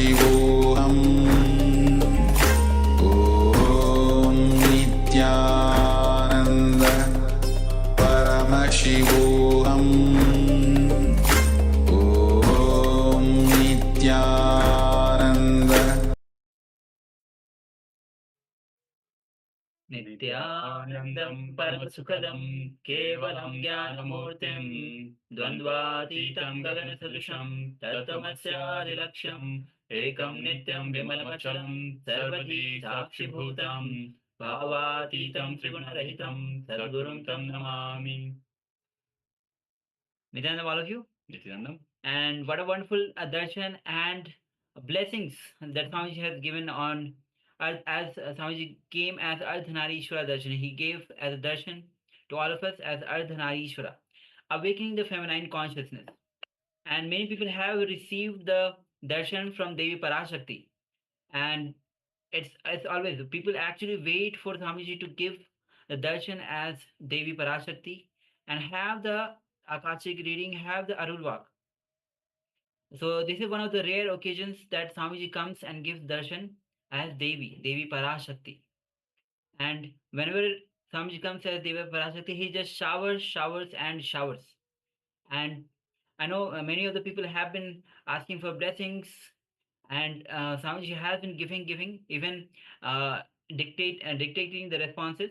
ॐ नित्यानन्द परमशिवोऽहम् ॐ नित्यानन्द नित्यानन्दं परमसुखदं केवलं ज्ञानमूर्तिं द्वन्द्वातीतं गगनसदृशं तत्त्वमस्यादिलक्ष्यम् एकं नित्यं विमलमचलं सर्वधी साक्षिभूतं भावातीतं त्रिगुणरहितं सद्गुरुं तं Namami. Nityanandam, all of you? Nityanandam. And what a wonderful darshan and blessings that Swamiji has given on as Swamiji came as Ardhanarishwara darshan. He gave as a darshan to all of us as Ardhanarishwara, awakening the feminine consciousness. And many people have received the darshan from Devi Parashakti. And it's always people actually wait for Swamiji to give the darshan as Devi Parashakti and have the Akashic reading, have the Arulvak. So this is one of the rare occasions that Swamiji comes and gives darshan as Devi Parashakti. And whenever Swamiji comes as Devi Parashakti, he just showers, and showers. And I know many of the people have been asking for blessings, and Swamiji has been giving, even uh, dictating the responses.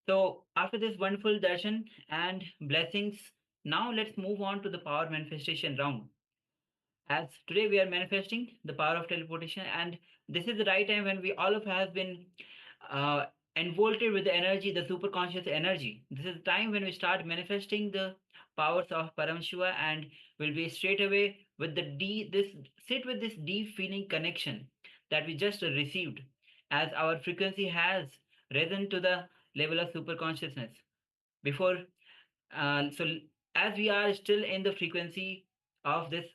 So after this wonderful darshan and blessings, now let's move on to the power manifestation round. As today we are manifesting the power of teleportation, and this is the right time when we all of us has been uh, envolved with the energy, the super conscious energy. This is the time when we start manifesting the powers of Paramashiva, and will be straight away with the this sit with this deep feeling connection that we just received, as our frequency has risen to the level of super consciousness before. So as we are still in the frequency of this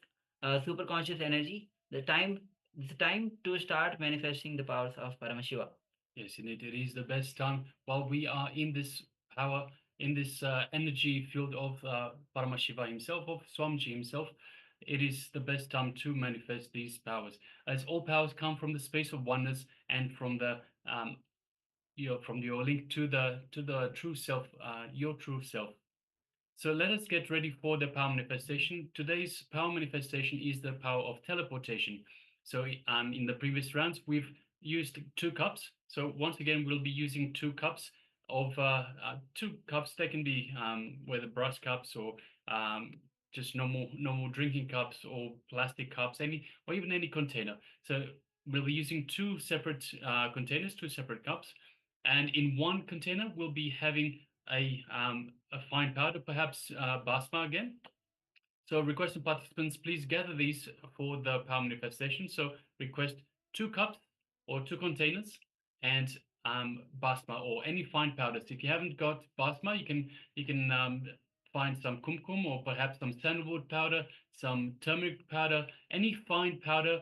super conscious energy, it's time to start manifesting the powers of Paramashiva. Yes, indeed, it is the best time while we are in this power, in this energy field of Paramashiva himself, of Swamiji himself. It is the best time to manifest these powers, as all powers come from the space of oneness and from the from your link to the true self, your true self. So let us get ready for the power manifestation. Today's power manifestation is the power of teleportation. So in the previous rounds, we've used 2 cups. So once again, we'll be using 2 cups of 2 cups. They can be whether brass cups or um, just normal drinking cups or plastic cups, any or even any container. So we'll be using 2 separate containers, 2 separate cups, and in one container we'll be having a fine powder, perhaps basma again. So requested participants, please gather these for the power manifestation. So request 2 cups or 2 containers and basma or any fine powders. If you haven't got basma, you can find some kumkum or perhaps some sandalwood powder, some turmeric powder, any fine powder.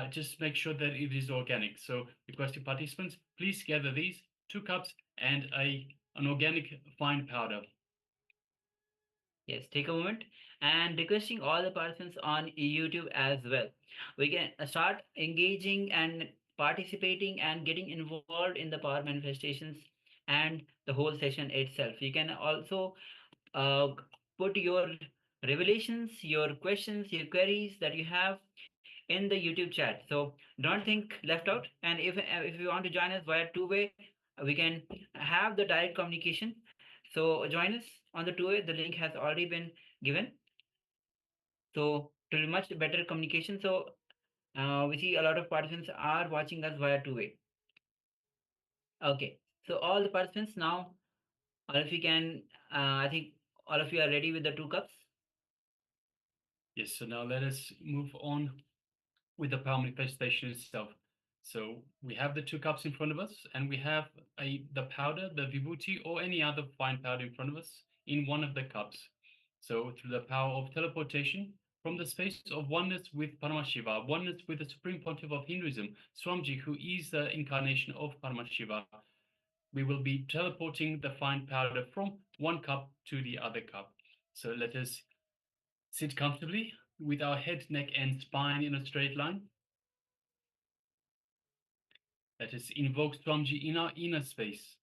Just make sure that it is organic. So requested participants, please gather these 2 cups and an organic fine powder. Yes, take a moment and requesting all the participants on YouTube as well. We can start engaging and participating and getting involved in the power manifestations and the whole session itself. You can also uh, put your revelations, your questions, your queries that you have in the YouTube chat. So don't think left out. And if you want to join us via two-way, we can have the direct communication. So join us on the two-way. The link has already been given. So to be much better communication. So we see a lot of participants are watching us via two-way. Okay. So all the participants now, all of you can. I think all of you are ready with the 2 cups. Yes. So now let us move on with the power manifestation itself. So we have the 2 cups in front of us, and we have the powder, the vibhuti, or any other fine powder in front of us in one of the cups. So through the power of teleportation, from the space of oneness with Paramashiva, oneness with the Supreme Pontiff of Hinduism, Swamiji, who is the incarnation of Paramashiva, we will be teleporting the fine powder from one cup to the other cup. So let us sit comfortably with our head, neck, and spine in a straight line. Let us invoke Swamiji in our inner space.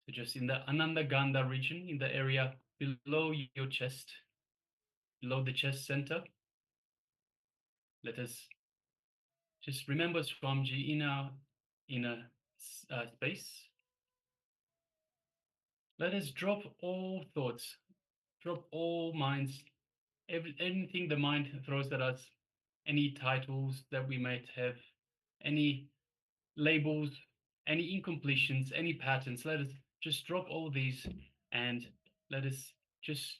So just in the Ananda Gandha region, in the area below your chest, below the chest center, let us just remember Swamiji in our inner space. Let us drop all thoughts, drop all minds, anything the mind throws at us, any titles that we might have, any labels, any incompletions, any patterns. Let us just drop all these and let us just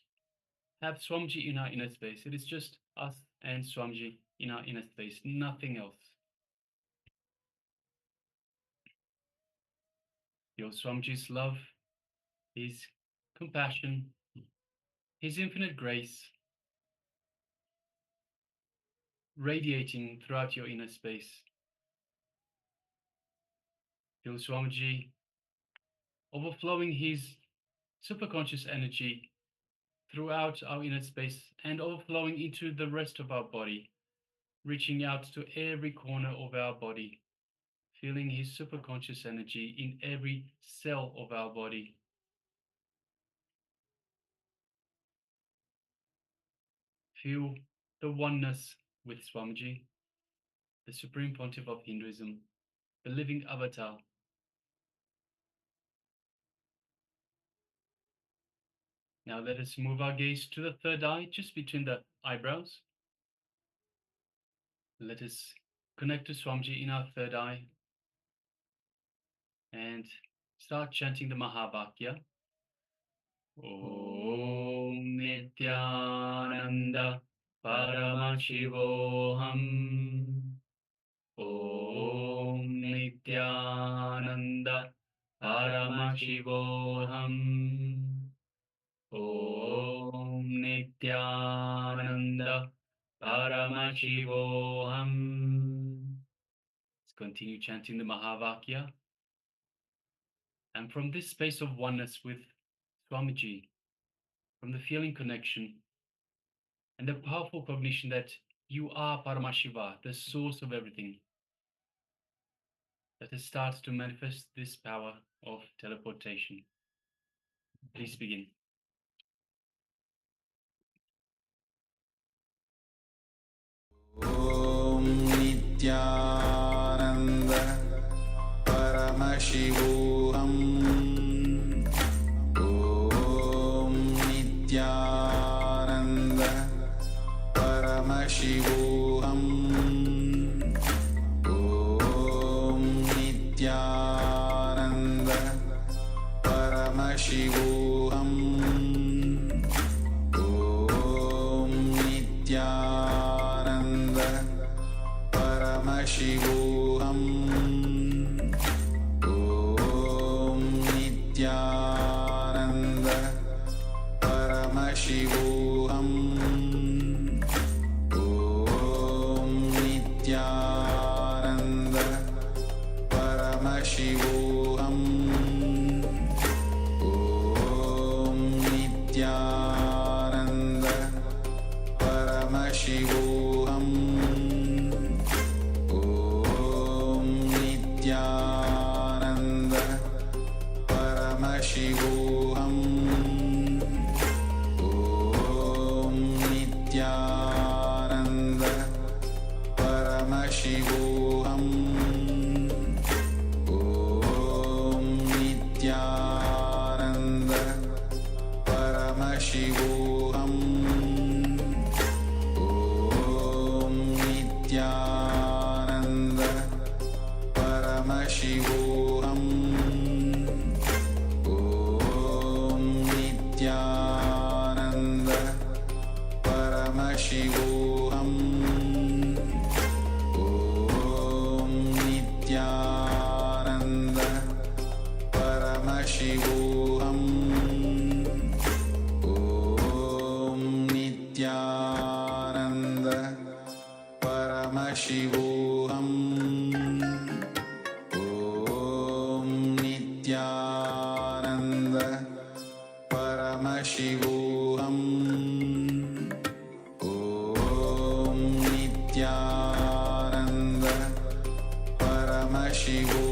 have Swamiji in our inner space. It is just us and Swamiji in our inner space, nothing else. Feel Swamiji's love, his compassion, his infinite grace radiating throughout your inner space. Feel Swamiji overflowing his superconscious energy throughout our inner space and overflowing into the rest of our body, reaching out to every corner of our body, feeling his superconscious energy in every cell of our body. Feel the oneness with Swamiji, the Supreme Pontiff of Hinduism, the living avatar. Now let us move our gaze to the third eye, just between the eyebrows. Let us connect to Swamiji in our third eye and start chanting the Mahavakya. Om Nityananda Paramashivoham. Om Nityananda Paramashivoham. Om Nityananda Paramashivoham. Let's continue chanting the Mahavakya. And from this space of oneness with Swamiji, from the feeling connection and the powerful cognition that you are Paramashiva, the source of everything, let us start to manifest this power of teleportation. Please begin. Om Nityananda Paramashivoham. Om Nityananda Paramashivoham. Om Nityananda Paramashivoham. Om Nityananda Paramashivoham. Om Nityananda Paramashivoham. Om Nityananda Paramashivoham. Om Nityananda Paramashivoham. Om Nityananda Paramashivoham. Om Nityananda Paramashivoham. Om Nityananda Paramashivoham. Om Nityananda Paramashivoham. Om Nityananda Paramashivoham. Om Nityananda Paramashivoham. Om Nityananda Paramashivoham. Om Nityananda Paramashivoham. Om Nityananda Paramashivoham.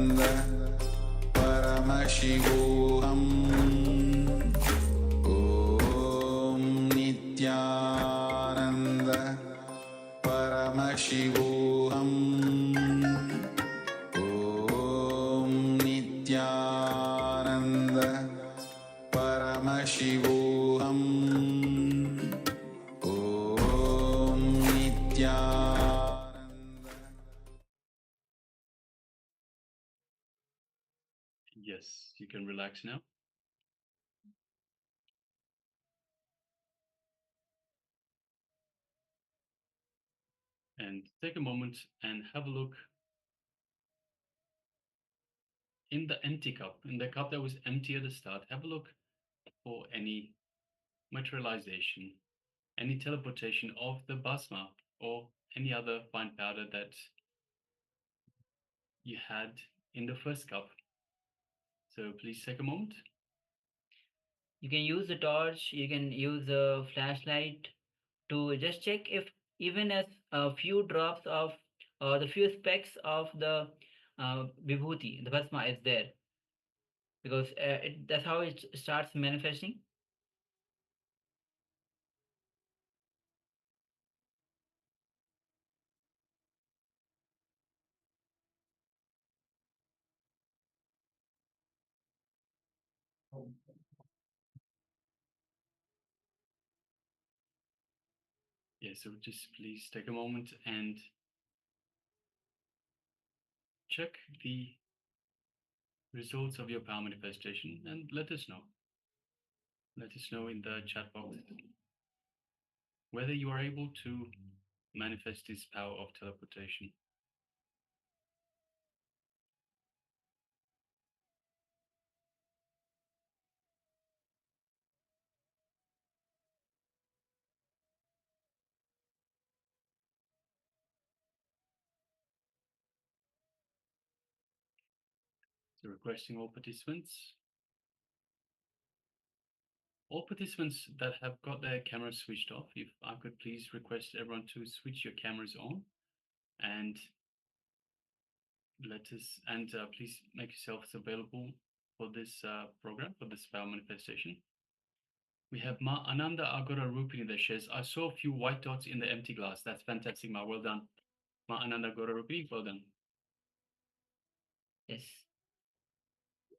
Om Nityanand Yes, you can relax now. And take a moment and have a look in the empty cup, in the cup that was empty at the start. Have a look for any materialization, any teleportation of the basma or any other fine powder that you had in the first cup. So please take a moment. You can use the torch, you can use a flashlight to just check if even as a few drops of or the few specks of the vibhuti, the bhasma is there, because that's how it starts manifesting. Yeah, so just please take a moment and check the results of your power manifestation and let us know. Let us know in the chat box whether you are able to manifest this power of teleportation. So requesting all participants that have got their cameras switched off, if I could please request everyone to switch your cameras on and please make yourselves available for this program, for this power manifestation. We have Ma Ananda Agora Rupini that shares, I saw a few white dots in the empty glass. That's fantastic, Ma. Well done. Ma Ananda Agora Rupini, well done. Yes,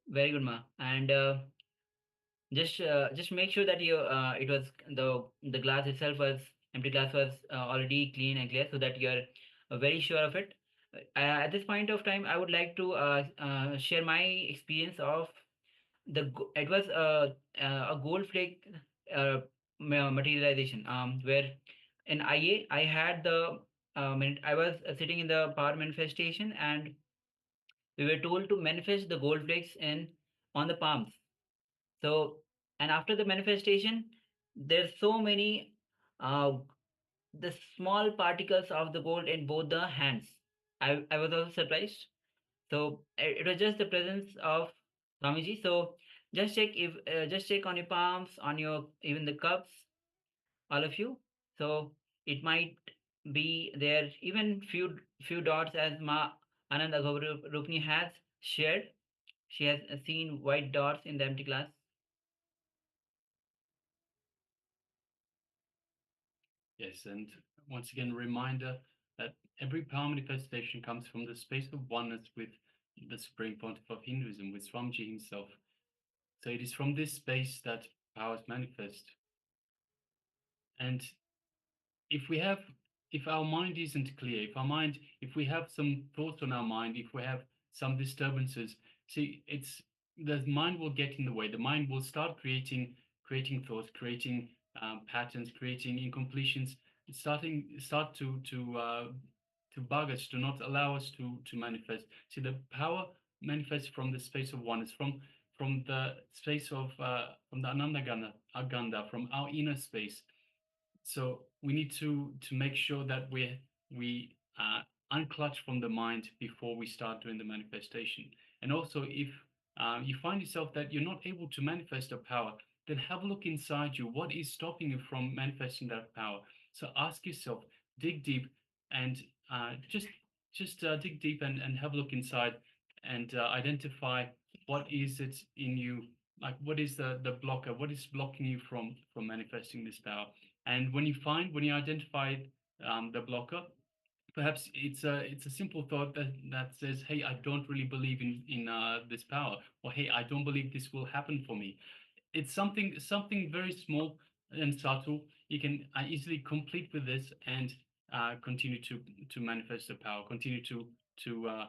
very good, ma. And just make sure that you it was the glass itself was empty glass was already clean and clear, so that you are very sure of it. At this point of time, I would like to share my experience of it was a gold flake uh, materialization, where in IA I had the I was sitting in the power manifestation, and we were told to manifest the gold flakes in on the palms. So, and after the manifestation, there's so many uh, the small particles of the gold in both the hands. I was also surprised. So it was just the presence of Swamiji. So just check on your palms, on your even the cups, all of you. So it might be there even few dots, as Ma Ananda Rupni has shared. She has seen white dots in the empty glass. Yes, and once again, a reminder that every power manifestation comes from the space of oneness with the Supreme Pontiff of Hinduism, with Swamiji himself. So it is from this space that powers manifest. And if we have, if our mind isn't clear, if we have some thoughts on our mind, if we have some disturbances, see, the mind will get in the way. The mind will start creating thoughts, creating patterns, creating incompletions, start to bug us, to not allow us to manifest. See, the power manifests from the space of oneness, from the space of from the Ananda Ganda, from our inner space. So we need to make sure that we unclutch from the mind before we start doing the manifestation. And also, if you find yourself that you're not able to manifest a power, then have a look inside you. What is stopping you from manifesting that power? So ask yourself, dig deep, and just dig deep and have a look inside and identify what is it in you, like what is the blocker, what is blocking you from manifesting this power. And when you identify the blocker, perhaps it's a simple thought that says, "Hey, I don't really believe in this power," or "Hey, I don't believe this will happen for me." it's something very small and subtle. You can easily complete with this and continue to manifest the power, continue to uh,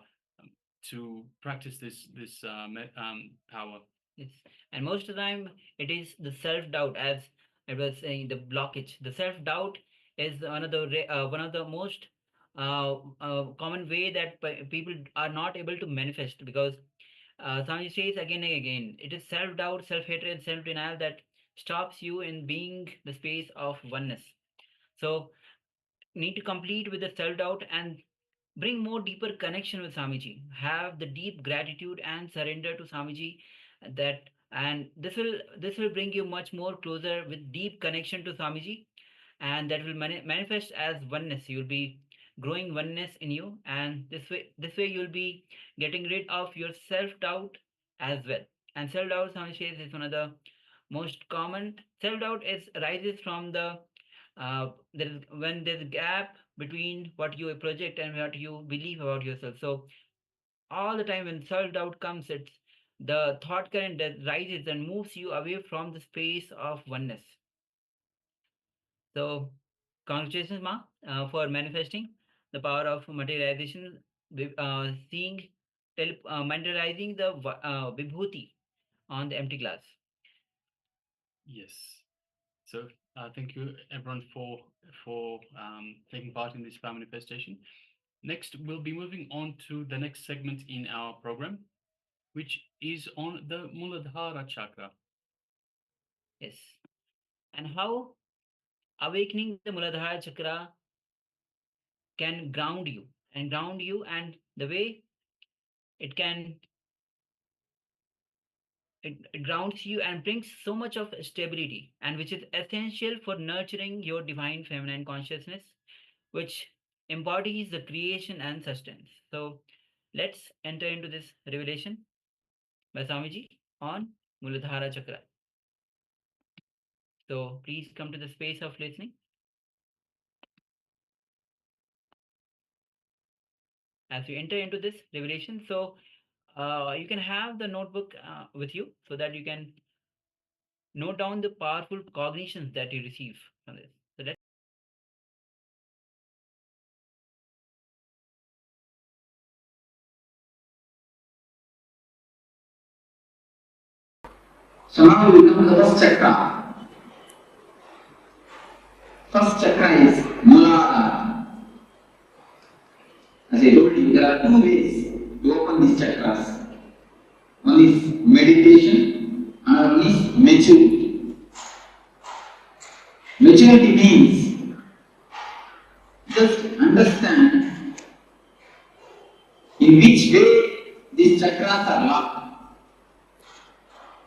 to practice this power. Yes. And most of the time, it is the self doubt, as I was saying, the blockage. The self doubt is one of the most common way that people are not able to manifest, because Swami says again and again, it is self doubt, self hatred, self denial that stops you in being the space of oneness. So, need to complete with the self doubt and bring more deeper connection with Swamiji. Have the deep gratitude and surrender to Swamiji, that and this will bring you much more closer with deep connection to Swamiji, and that will manifest as oneness. You'll be growing oneness in you, and this way you'll be getting rid of your self doubt as well. And self doubt, Swami says, is one of the most common. Self doubt is arises from there is when there's a gap between what you project and what you believe about yourself. So all the time when self doubt comes, it's the thought current that rises and moves you away from the space of oneness. So congratulations, Ma, for manifesting the power of materialization, seeing, materializing the vibhuti on the empty glass. Yes. So thank you everyone for taking part in this power manifestation. Next, we'll be moving on to the next segment in our program, which is on the Muladhara chakra. Yes. And how awakening the Muladhara chakra can ground you, and the way it can it grounds you and brings so much of stability, and which is essential for nurturing your divine feminine consciousness, which embodies the creation and sustenance. So let's enter into this revelation by Swamiji on Muladhara chakra. So please come to the space of listening as we enter into this revelation. So you can have the notebook with you, so that you can note down the powerful cognitions that you receive from this. So let's So now we come to the first chakra. First chakra is Muladhara. As I told you, there are two ways to open these chakras. One is meditation, another one is maturity. Maturity means just understand in which way these chakras are locked.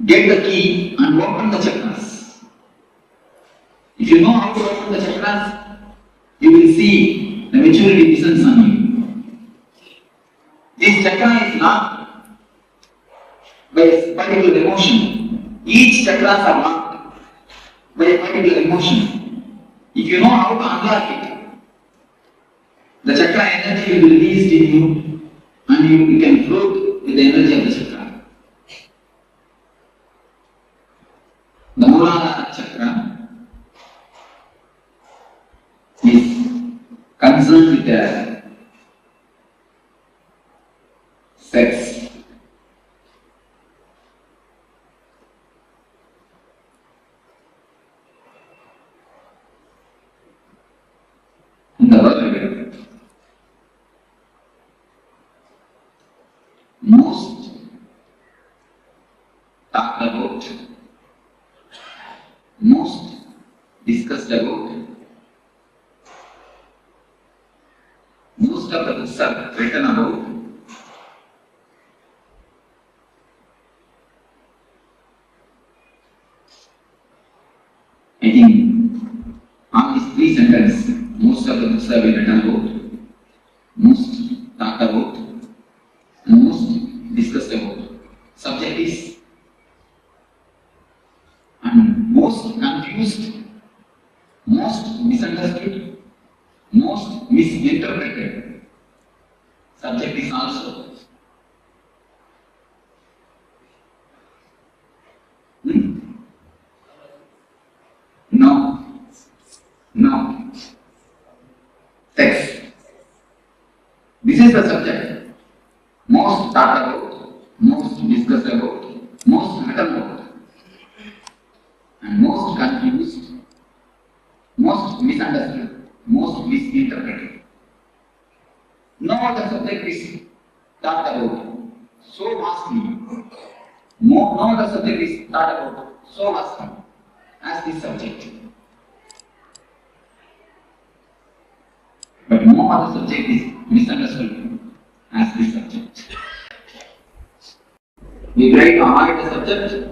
Get the key and open the chakras. If you know how to open the chakras, you will see the maturity descends on you. This chakra is locked by a particular emotion. Each chakras are locked by a particular emotion. If you know how to unlock it, the chakra energy will be released in you, and you can float with the energy of the chakra. The Muladhara chakra is concerned with the sex. In the world, most talked about, most discussed about, most of the books are written about I think on these three sentences, most of the books have been written about, most talked about, and most discussed about. Subject is and most confused, most misunderstood, most misinterpreted. Subject is also. the subject is talked about so vastly. No other subject is talked about so vastly as this subject. But no other subject is misunderstood as this subject. We try to avoid the subject,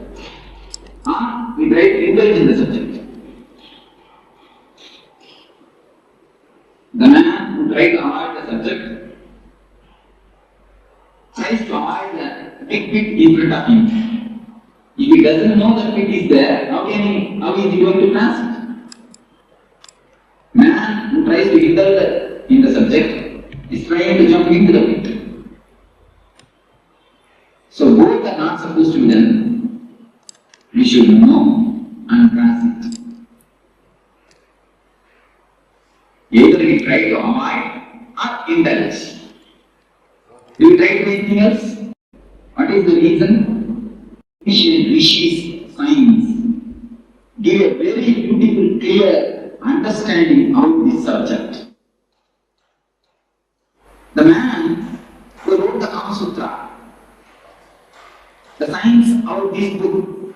we try to indulge in the subject. The man who tries to avoid the subject tries to avoid the big pit in front of him. If he doesn't know the pit is there, how is he going to pass it? Man who tries to indulge in the subject is trying to jump into the pit. So both are not supposed to be done. We should know and pass it. Either we try to avoid or indulge. Do you try to do anything else? What is the reason? Ancient rishis, science give a very beautiful, clear understanding of this subject. The man who wrote the Kama Sutra, the science of this book,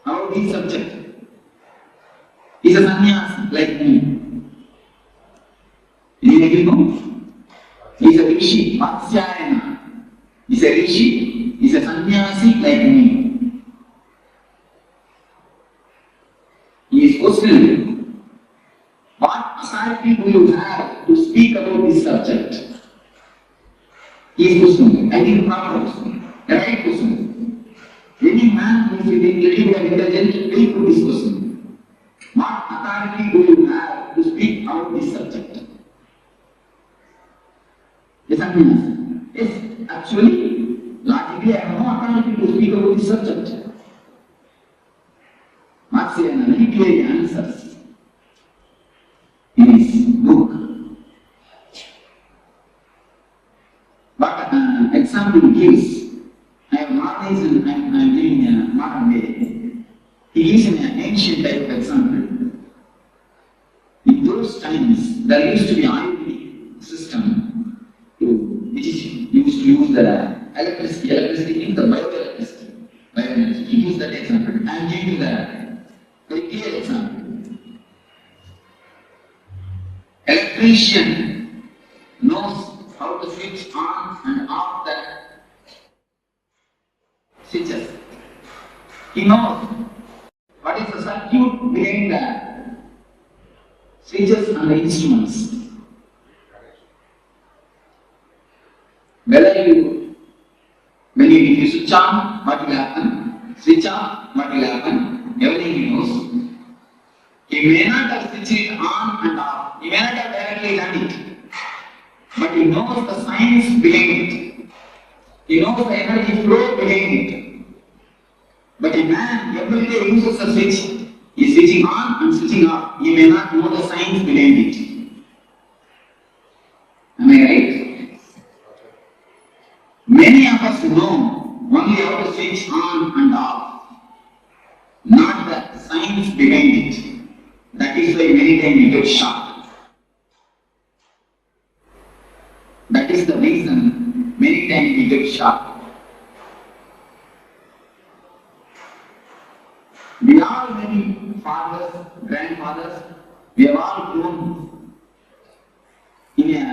of this subject, is a sannyasi like me. You know? He is a rishi, Vatsyayana. He is a rishi, he is a sannyasi like me. He is questioning, what authority do you have to speak about this subject? He is questioning. I think proper question, the right question. Any man who is little and intelligent will put this question. What authority do you have to speak about this subject? Yes, actually, logically, I have no authority to speak about this subject. Matsuyama very clearly answers in his book. But example he gives, I have modernized and I am giving a modern way. He gives an ancient type of example. In those times, there used to be Ayurvedic system which is used to use the electricity in the bioelectricity. He gives that example. I am giving the very clear example. Electrician knows how to switch on and off the switches. He knows what is the circuit behind the switches and the instruments. When you switch on, what will happen? Switch on, what will happen? Everything he knows. He may not have switched it on and off. He may not have directly done it. But he knows the science behind it. He knows the energy flow behind it. But a man every day uses a switch. He is switching on and switching off. He may not know the science behind it. Am I right? Many of us know only how to switch on and off, not the science behind it. That is why many times we get shocked. That is the reason many times we get shocked. We all many fathers, grandfathers, we have all grown in a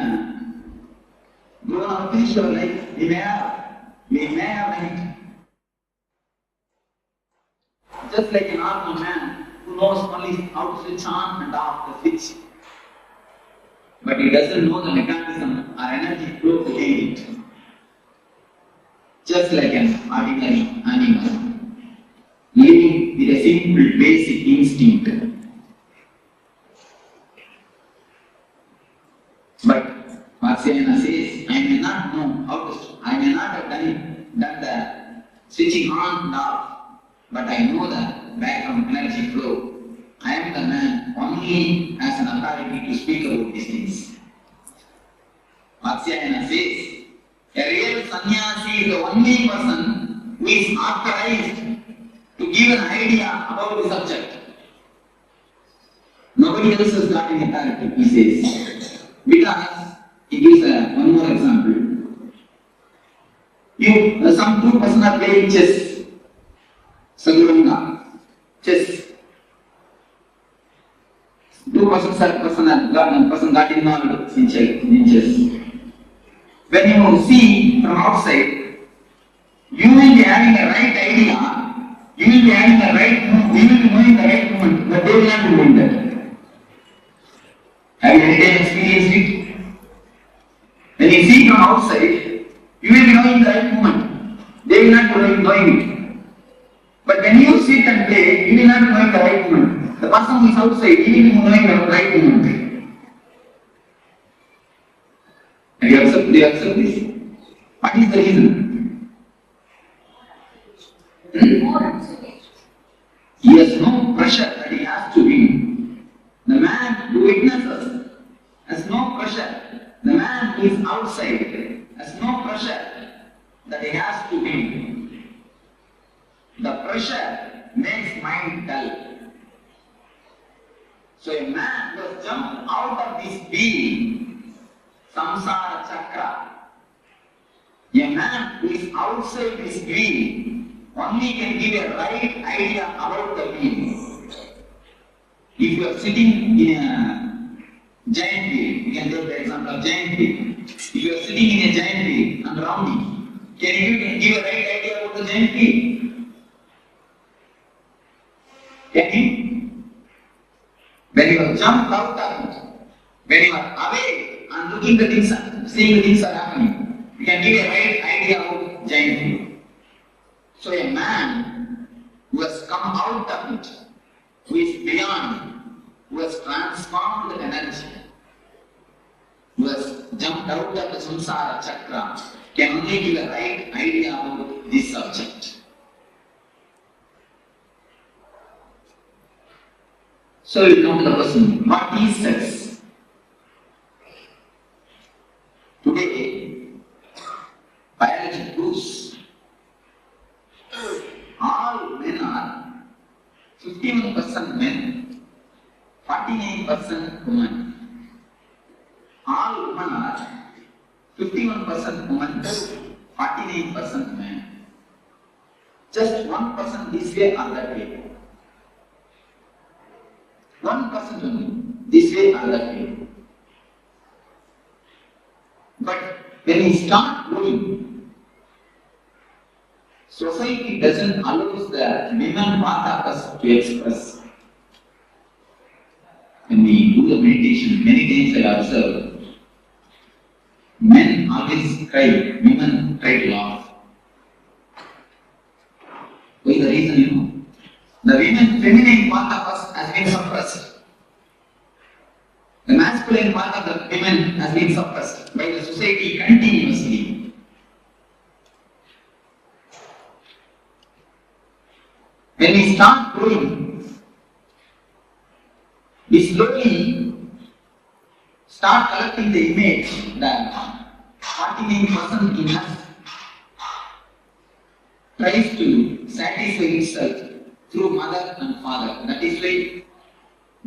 grown up finish your life. We may have done it. Just like an normal man who knows only how to switch on and off the switch. But he doesn't know the mechanism or energy flow behind it. Just like an ordinary animal, living with a simple basic instinct. But Vatsayana says, I may not know how to, I may not have done the switching on and off, but I know the background energy flow. I am the man only as an authority to speak about these things. Vatsayana says, a real sannyasi is the only person who is authorized to give an idea about the subject. Nobody else has got any authority, he says. Because He gives one more example. Some two person are playing chess. Saguranga, chess. Two persons are person got involved in chess. When you see from outside, you will be having a right idea, you will be having a right, you will be knowing the right moment, but they will not be doing that. Have you any time experienced it? When you see from outside, you will be knowing the right moment, they will not be knowing it. But when you sit and play, you will not be knowing the right moment. The person who is outside, he will be knowing the right moment. Have you accept this? What is the reason? He has no pressure that he has to win. The man who witnesses has no pressure. The man who is outside has no pressure that he has to win. The pressure makes mind dull. So a man who has jumped out of this wheel, samsara chakra, a man who is outside this wheel only can give a right idea about the wheel. If you are sitting in a giant wheel, you can take the example of giant wheel. If you are sitting in a giant wheel and rounding, can you give a right idea about the giant wheel? Can you? When you have jumped out of it, when you are away and looking the things, seeing the things are happening, you can give a right idea about giant wheel. So a man who has come out of it, who is beyond, who has transformed the energy, who has jumped out of the samsara chakra, can only give a right idea about this subject. So we come to the question, what is sex? Today, biology proves all men are 51% men, 49% women. All women are 51% women, 49% men. Just 1% this way or that way. 1% only, this way or that way. But when we start growing, society doesn't allow the women part of us to express. When we do the meditation, many times I observe, men always cry, women try to laugh. What is the reason, you know? The feminine part of us has been suppressed. The masculine part of the women has been suppressed by the society continuously. When we start growing, we slowly start collecting the image that 49% in us tries to satisfy itself through mother and father. That is why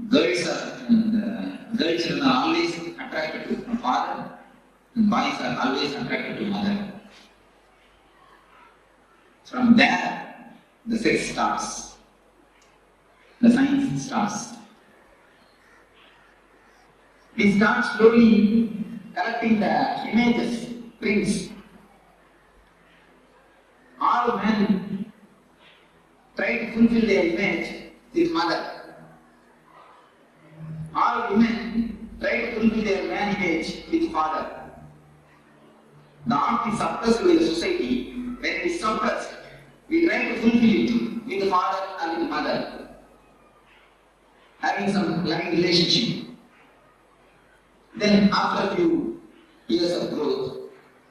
girl children are always attracted to father and boys are always attracted to mother. From there, the sex starts. The science starts. We start slowly collecting the images, prints. All men try to fulfill their image with mother. All women try to fulfill their man image with father. The art is suppressed by the society. When it is suppressed, we try to fulfill it with the father and with the mother, having some loving relationship. Then after a few years of growth,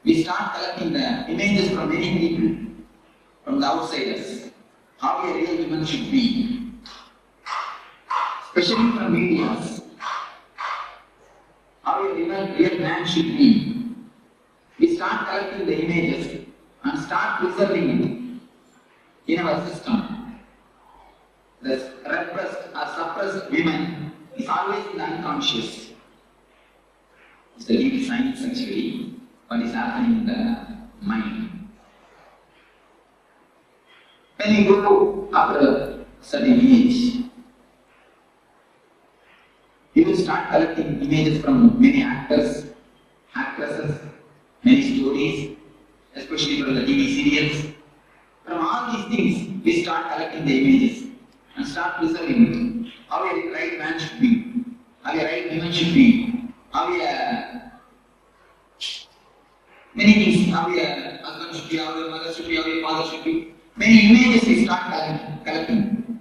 we start collecting the images from many people, from the outsiders, how a real woman should be, especially from media, how a real man should be. We start collecting the images and start preserving it in our system. The repressed or suppressed women is always in the unconscious. It's the real science actually, what is happening in the mind. When you go after a certain age, you will start collecting images from many actors, actresses, many stories, especially from the TV serials. From all these things, we start collecting the images and start preserving it. How a right man should be, how a right woman should be, how a many things, how a husband should be, how a mother should be, how a father should be. Many images we start collecting.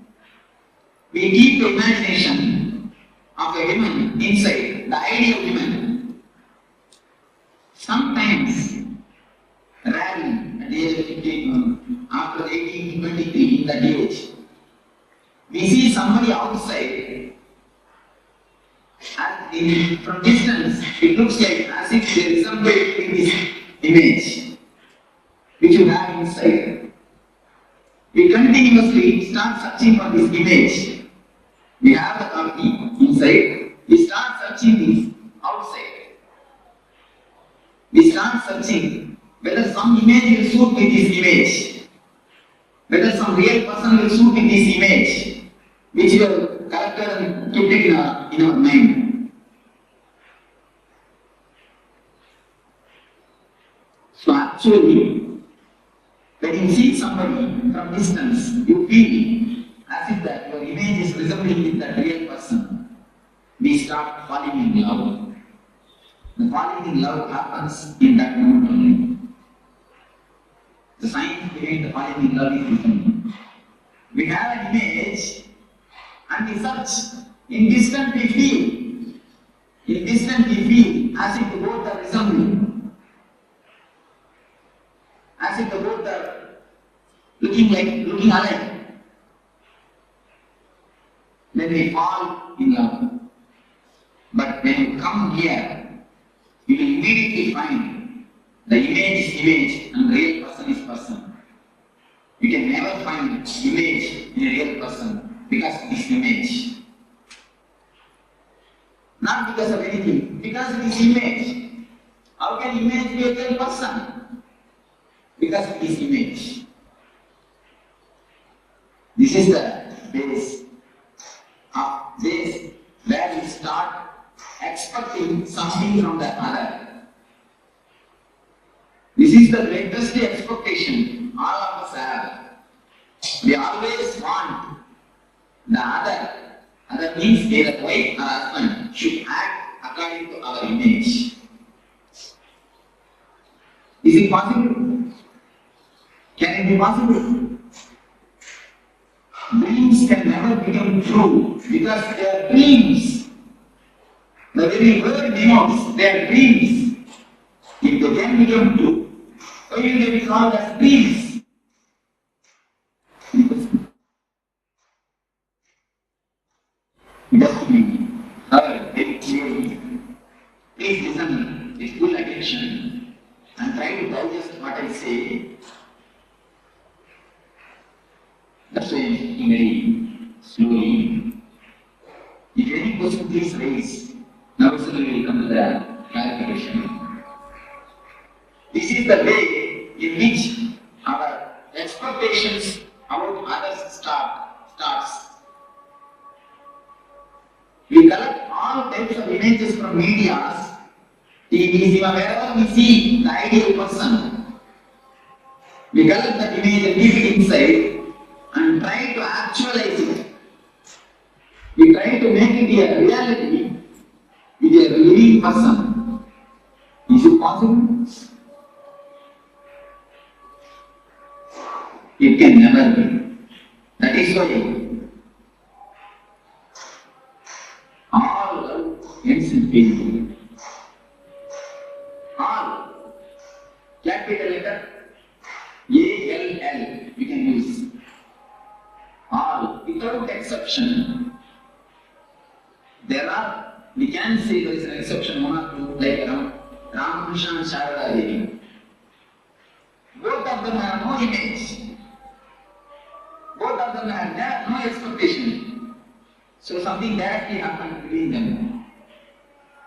We keep the imagination of a woman inside, the ideal woman. Sometimes, rarely, at the age of 15, after 18 to 23, in that age, we see somebody outside, and from distance, it looks like as if there is somebody in this image, which you have inside. We continuously start searching for this image. We have the copy inside. We start searching this outside. We start searching whether some image will suit with this image, whether some real person will suit with this image, which we have collected and kept it in our mind. So actually, when you see somebody from distance, you feel as if that your image is resembling with that real person. We start falling in love. The falling in love happens in that moment only. The science behind the falling in love is this. We have an image and we search. In distance we feel. In distance we feel as if the both are resembling. As if the both are looking alike. Then we fall in love. But when you come here, you will immediately find the image is image and the real person is person. You can never find image in a real person because it is image. Not because of anything, because it is image. How can image be a real person? Because it is image. This is the base of this where we start expecting something from the other. This is the greatest expectation all of us have. We always want the other. Other means either wife or husband should act according to our image. Is it possible? Can it be possible? Dreams can never become true because they are dreams. The very word denotes they are dreams. If they can become true, why will they be called as dreams? Just be heard very clearly. Please listen with full attention and try to digest what I say. That's why I'm very slowly. If any question, please raise. Now suddenly we come to the clarification. This is the way in which our expectations about others starts. We collect all types of images from medias, TV, wherever we see the ideal person. We collect that image and keep it inside and try to actualize it. We try to make it a reality with a living person. Is it possible? It can never be. That is why all love ends in failure. All. Capital letter A-L-L we can use. All, without exception. We can say there is an exception, one or two, like Ramakrishna and Sharada Devi. Both of them have no image. Both of them have no expectation. So something directly happened between them.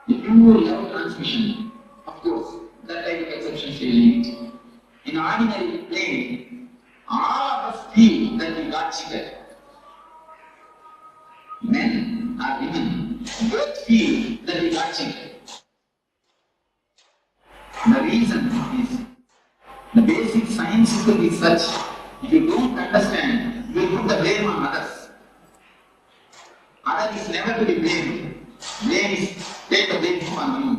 If pure love transmission. Of course, that type of exception feeling. In ordinary plane, all of us feel that we got cheated. Men or women both feel that we got cheated. The reason is the basic scientific research. If you don't understand, you will put the blame on others. Other is never to be blamed. Blame is take the blame on you.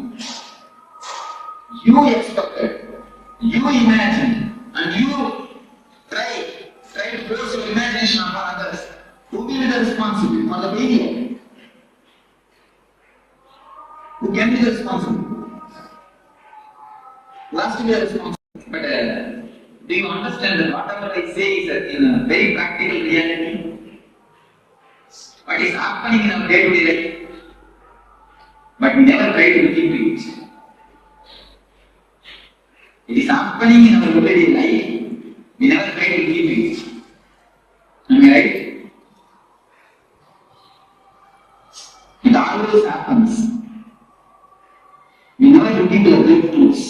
You expected, you imagined, and you try to force your imagination upon others. Who will be the responsible for the failure? Who can be the responsible? Who has to be the responsible? But do you understand that whatever I say is in a very practical reality? What is happening in our day-to-day life? But we never try to look into it. It is happening in our everyday life. We never try to look into it. Am I right? It always happens. We never look into the breakthroughs.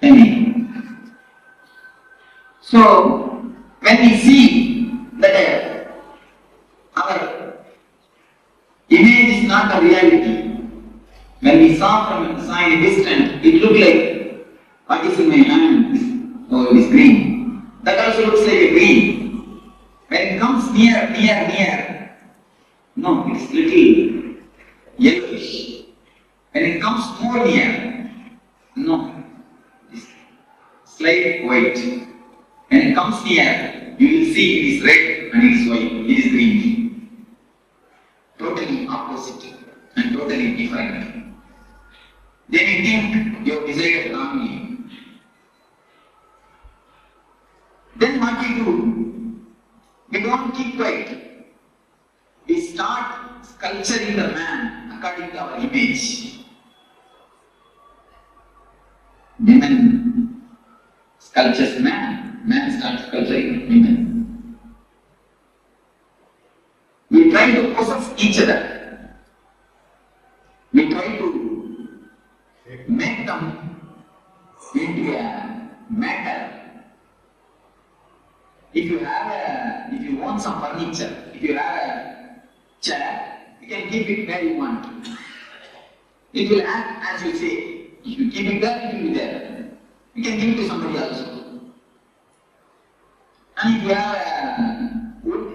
Amen. So, when we see that our image is not a reality, when we saw in a distance, it looked like what is in my hand? Oh, it is green. That also looks like a green. When it comes near, no, it's little yellowish. When it comes more near, no, it's slight white. When it comes near, you will see it is red and it is white, it is green. Totally opposite and totally different. Then you think you have decided wrongly. Then what we do? We don't keep quiet. We start sculpturing the man according to our image. Women sculptures man, man starts sculpturing women. We try to possess each other. We try to make them into a matter. If you want some furniture, if you have a chair, you can keep it where you want. It will act as you say. If you keep it there, it will be there. You can give it to somebody else. And if you have wood,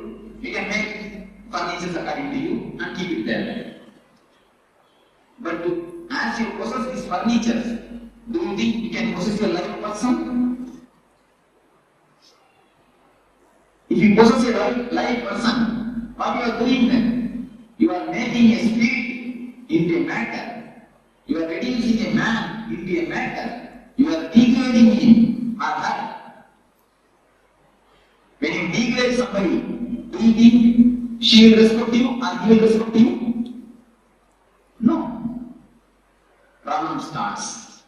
you can make furniture according to you and keep it there. But as you possess these furnitures, do you think you can possess your life person? If you possess a life person, what you are doing then? You are making a spirit into a matter. You are reducing a man into a matter. You are degrading him or her. When you degrade somebody, do you think she will respect you or he will respect you? No. Problem starts.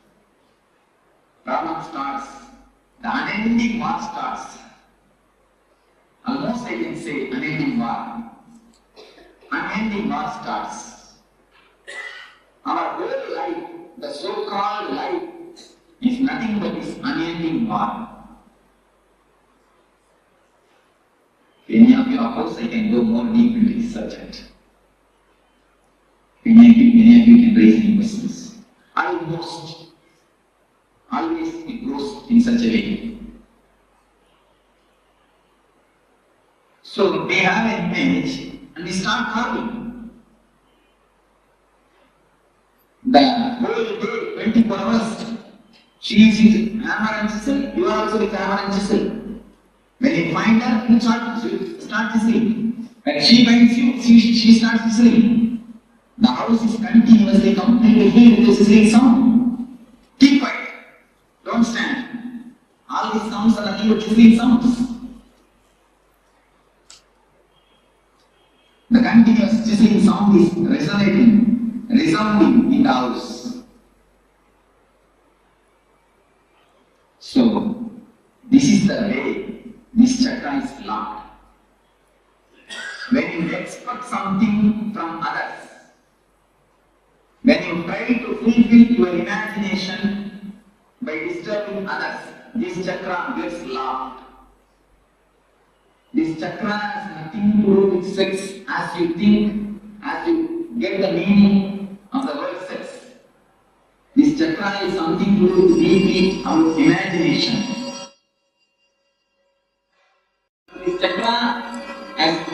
The unending war starts. Almost I can say unending war. Unending war starts. Our whole life, the so-called life, is nothing but this unending war. Any of you oppose, I can go more deep into this subject. Many of you can raise any questions. Always it goes in such a way. So we have an image and we start carving. The whole day, 24 hours, she is with hammer and chisel, you are also with hammer and chisel. When you find her, you start chiseling. When she finds you, she starts chiseling. The house is continuously completely filled with the sizzling sound. Keep quiet. Don't stand. All these sounds are nothing but sizzling sounds. The continuous sizzling sound is resounding in the house. So, this is the way this chakra is locked. When you expect something from others, your imagination by disturbing others, this chakra gets locked. This chakra has nothing to do with sex as you think, as you get the meaning of the word sex. This chakra is something to do with deeply our imagination. This chakra has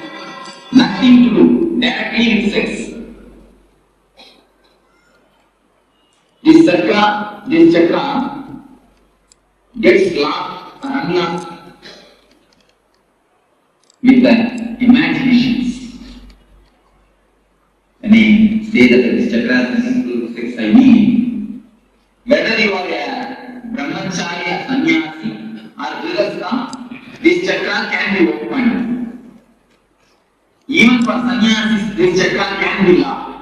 nothing to do directly with sex. This chakra gets locked or unlocked with the imaginations. When I say that this chakra has nothing to do with sex, I mean whether you are a brahmachari, a sannyasi or grihastha, this chakra can be opened. Even for sannyasis, this chakra can be locked.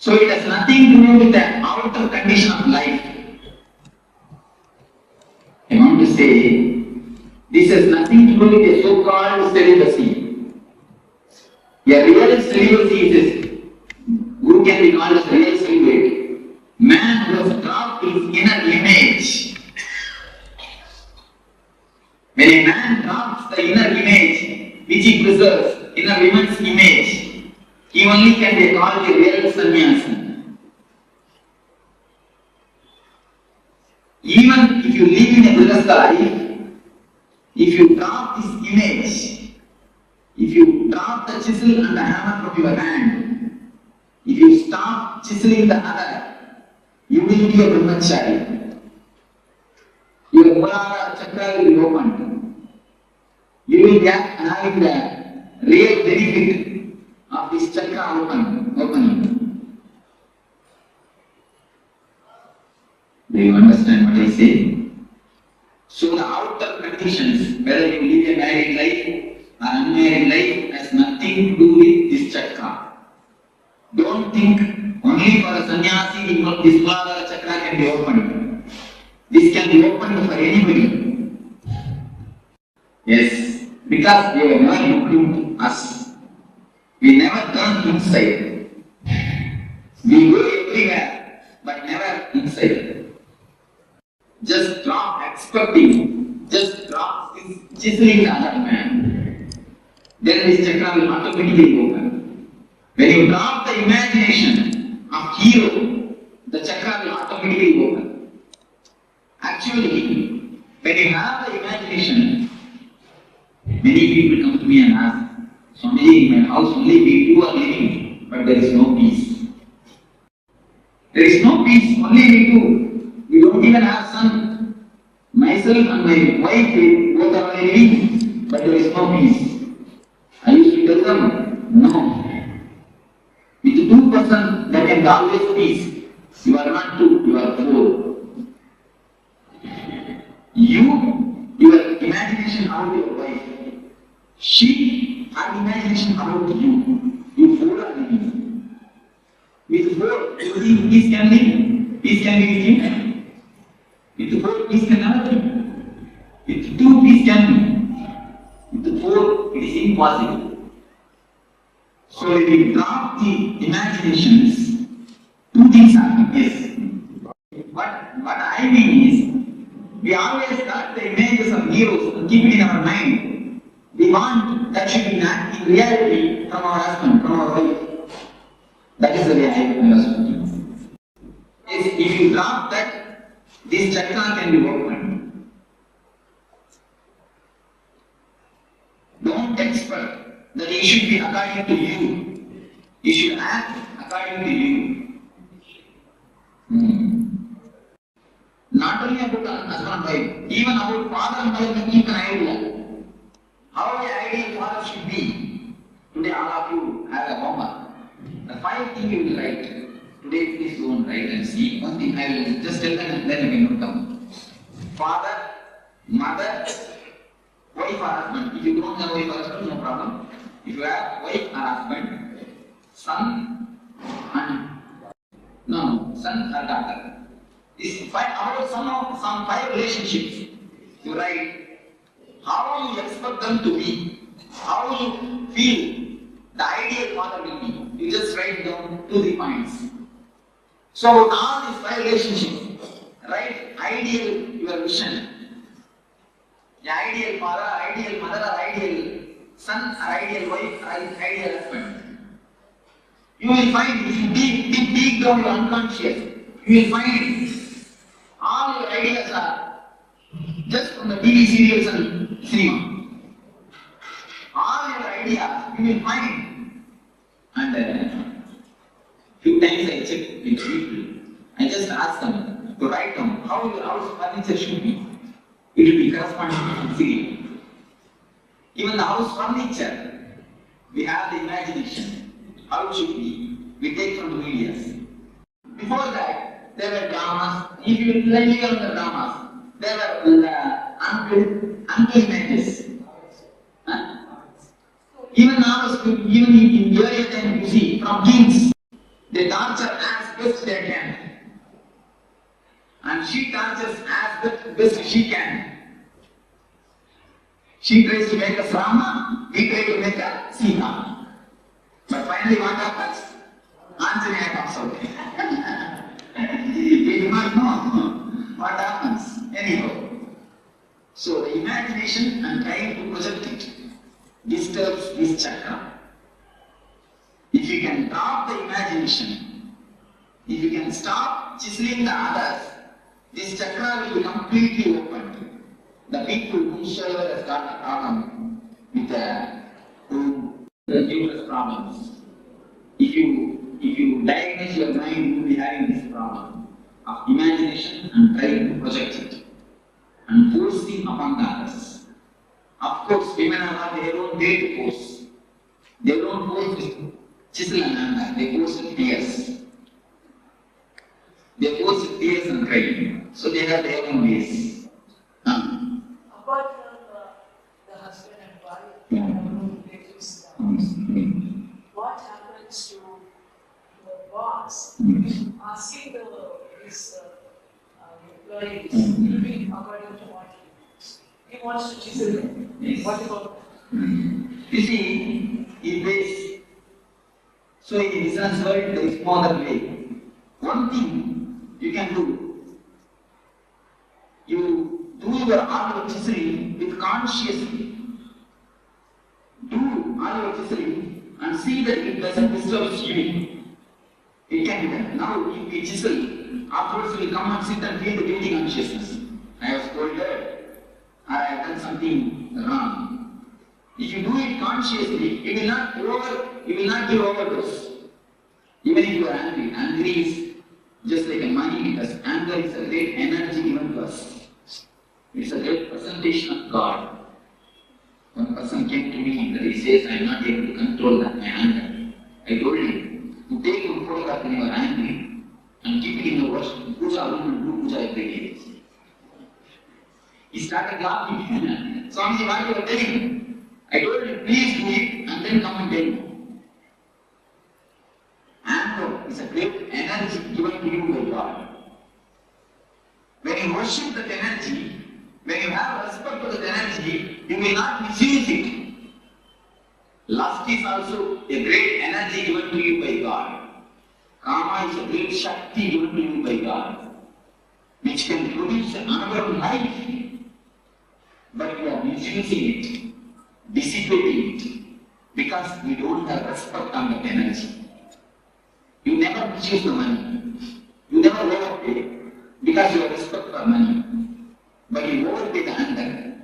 So it has nothing to do with the outer condition of life. I want to say, this has nothing to do with a so-called celibacy. A real celibacy is who can be called as a real celibate? Man who has dropped his inner image. When a man drops the inner image which he preserves, inner woman's image, he only can be called a real sannyasi. Even if you live in a grihastha life, if you drop this image, if you drop the chisel and the hammer from your hand, if you stop chiseling the other, you will be a brahmachari. Your Muladhara chakra will be opened. You will be having the real benefit of this chakra opening. Do you understand what I say? So the outer conditions, whether you live a married life or unmarried life, has nothing to do with this chakra. Don't think only for a sannyasi this Muladhara chakra can be opened. This can be opened for anybody. Yes, because we have never looked into us. We never turn inside. We go everywhere, but never inside. Just drop expecting, just drop chiseling the other man. Then this chakra will automatically open. When you drop the imagination of hero, the chakra will automatically open. Actually, when you have the imagination, many people come to me and ask, Swamiji, in my house only we two are living, but there is no peace. There is no peace, only we two. We don't even have son. Myself and my wife, both are living, but there is no peace. I used to tell them, no. With two persons, there can be always peace. You are not two, you are four. Your imagination about your wife. She had imagination about you. You four are living. With four, you think peace can live? Peace can be with him? With four, peace can never be. With two, peace can be. With four, it is impossible. So if we drop the imaginations, two things happen. Yes. What I mean is, we always got the images of heroes and keep it in our mind. We want that should be in reality from our husband, from our wife. That is the way I was speaking. If you drop that, this chakra can be opened. Don't expect that it should be according to you. You should act according to you. Not only about husband and wife, even about father and mother can keep an idea. How the ideal father should be. Today all of you have a homework. The 5 things you will write. Today please go and write and see. One thing I will just tell them and then you can note down. Father, mother, wife or husband. If you don't have wife or husband, no problem. If you have wife or husband, son and son or daughter. This about some 5 relationships. You write how you expect them to be, how you feel the ideal father will be. You just write down 2-3 points. So all these five relationships, right? Ideal, your vision. The ideal father, ideal mother, or ideal son, or ideal wife, or ideal husband. You will find if you dig down your unconscious, you will find all your ideas are just from the TV serials and cinema. All your ideas you will find. And few times I check with people. I just ask them to write down how your house furniture should be. It will be corresponding to serial. Even the house furniture, we have the imagination. How it should be. We take from the medias. Before that, there were dramas. If you live on the dramas, there were the uncle images. Huh? Even now, even in earlier time, you see, from kings, they torture as best they can. And she tortures as best she can. She tries to make a Rama, we try to make a Sita. But finally, what happens? Anjanaya comes out. We do not know what happens. Anyhow. So the imagination and trying to project it disturbs this chakra. If you can drop the imagination, if you can stop chiseling the others, this chakra will be completely opened. The people whosoever has got a problem with the numerous problems, if you diagnose your mind, you will be having this problem of imagination and trying to project it and forcing upon the others. Of course, women have their own way to force. They don't force with chisel and anger, they force with tears. They force with tears and crying. So they have their own ways. Apart from the husband and wife, what happens to the boss asking his employees to be according to what he wants to chisel? What about that? You see, in ways. So in business world, there is no other way. One thing you can do, you do your art of chiseling with consciously. Do all your chiseling and see that it doesn't disturb you. It can be done. Now, if we chisel, afterwards we will come and sit and feel the guilty consciousness. I have scolded, or I have done something wrong. If you do it consciously, you will not give overdose. Even if you are angry, angry is just like a money, because anger is a great energy given to us. It's a great presentation of God. One person came to me and he says, I am not able to control my anger. I told him, you take one photograph when you are angry and keep it in the wash, puja room and do puja every day. He started laughing. Swamiji, what you are telling? I told him, please do it and then come and tell me. Anger is a great energy given to you by God. When you worship that energy, when you have respect for that energy, you will not misuse it. Lust is also a great energy given to you by God. Kama is a great Shakti given to you by God, which can produce another life. But you are misusing it, dissipating it, because you don't have respect on that energy. You never misuse the money. You never overpay because you have respect for money. But you overpay the anger.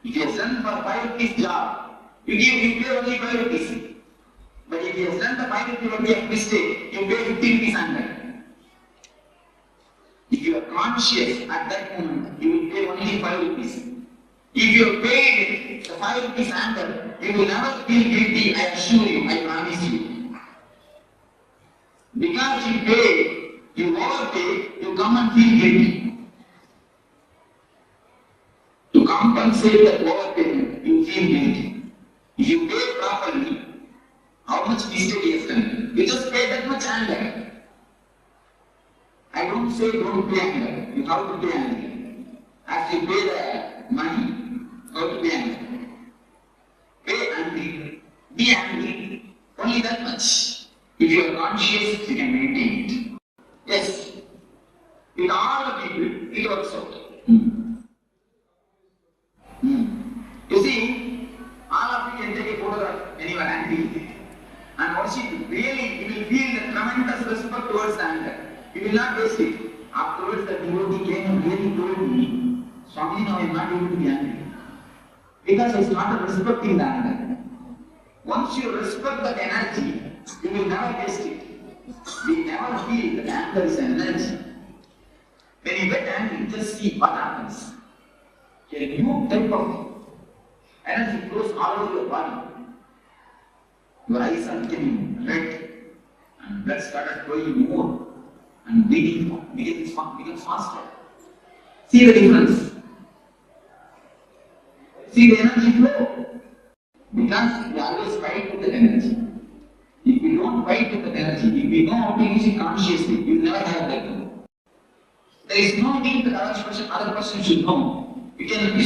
If you have done for 5 rupees job, you pay only 5 rupees. But if you have done the 5 rupees only a mistake, you pay 50 rupees anger. If you are conscious at that moment, you will pay only 5 rupees. If you have paid the 5 rupees anger, you will never feel guilty, I assure you, I promise you. Because you pay, you overpay, you come and feel guilty. To compensate that overpayment, you feel guilty. If you pay properly, how much mistake he has done? You just pay that much anger. I don't say don't pay anger. You have to pay anger. As you pay the money, how to pay anger? Pay angry. Be angry. Only that much. If you are conscious, you can maintain it. You will not waste it. Afterwards, the devotee came and really told me, Swami, now I am not able to be angry. Because I started respecting the anger. Once you respect that energy, you will never waste it. We never feel that anger is an energy. When you get angry, just see what happens. A new type of energy flows all over your body. Your eyes are becoming red, and blood started flowing more, and breathing becomes faster. See the difference. See the energy flow. Because we always fight with that energy. If we don't fight with that energy, if we know how to use it consciously, we will never have that. There is no need that other person should know. You can